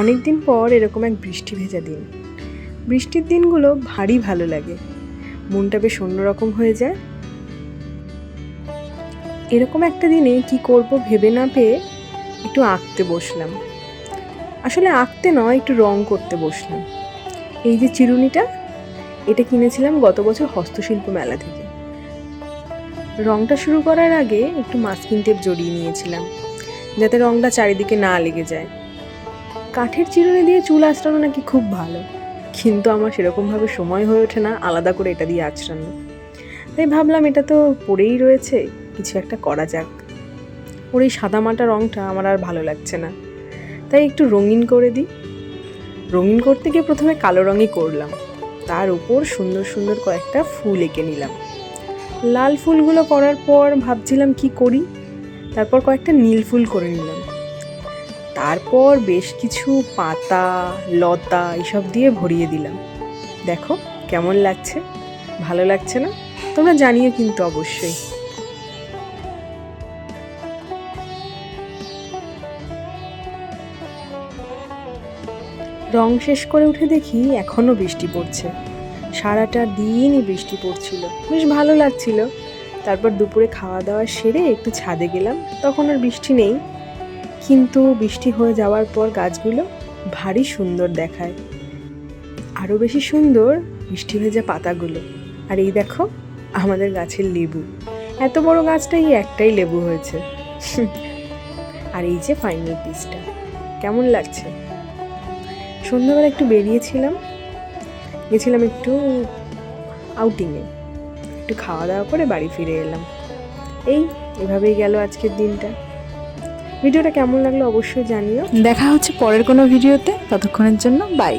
অনেক দিন পর এরকম এক বৃষ্টি ভেজা দিন। বৃষ্টির দিনগুলো ভারী ভালো লাগে, মনটা বেশ অন্যরকম হয়ে যায়। এরকম একটা দিনে কি করব ভেবে না পেয়ে একটু আঁকতে বসলাম। আসলে আঁকতে নয়, একটু রং করতে বসলাম। এই যে চিরুনিটা, এটা কিনেছিলাম গত বছর হস্তশিল্প মেলা থেকে। রংটা শুরু করার আগে একটু মাস্কিং টেপ জড়িয়ে নিয়েছিলাম, যাতে রংটা চারিদিকে না লেগে যায়। কাঠের চিরুনি দিয়ে চুল আঁচড়ানো নাকি খুব ভালো, কিন্তু আমার সেরকমভাবে সময় হয়ে ওঠে না আলাদা করে এটা দিয়ে আঁচড়ানো। তাই ভাবলাম এটা তো পড়েই রয়েছে, কিছু একটা করা যাক। ওর এই সাদামাটা রংটা আমার আর ভালো লাগছে না, তাই একটু রঙিন করে দিই। রঙিন করতে গিয়ে প্রথমে কালো রঙই করলাম, তার উপর সুন্দর সুন্দর কয়েকটা ফুল এঁকে নিলাম। লাল ফুলগুলো করার পর ভাবছিলাম কি করি, তারপর কয়েকটা নীল ফুল করে নিলাম। তারপর বেশ কিছু পাতা, লতা এসব দিয়ে ভরিয়ে দিলাম। দেখো কেমন লাগছে, ভালো লাগছে না? তোমরা জানিও কিন্তু অবশ্যই। রং শেষ করে উঠে দেখি এখনো বৃষ্টি পড়ছে। সারাটা দিনই বৃষ্টি পড়ছিল, বেশ ভালো লাগছিল। তারপর দুপুরে খাওয়া দাওয়া সেরে একটু ছাদে গেলাম, তখন আর বৃষ্টি নেই, কিন্তু বৃষ্টি হয়ে যাওয়ার পর গাছগুলো ভারী সুন্দর দেখায়। আরও বেশি সুন্দর বৃষ্টি ভেজা পাতাগুলো। আর এই দেখো আমাদের গাছের লেবু, এত বড় গাছটাই একটাই লেবু হয়েছে। আর এই যে ফাইনাল পিসটা, কেমন লাগছে? সন্ধ্যাবেলা একটু বেরিয়েছিলাম, গেছিলাম একটু আউটিংয়ে, একটু খাওয়া দাওয়া করে বাড়ি ফিরে এলাম। এভাবেই গেল আজকের দিনটা। ভিডিওটা কেমন লাগলো অবশ্যই জানিও। দেখা হচ্ছে পরের কোনো ভিডিওতে, ততক্ষণের জন্য বাই।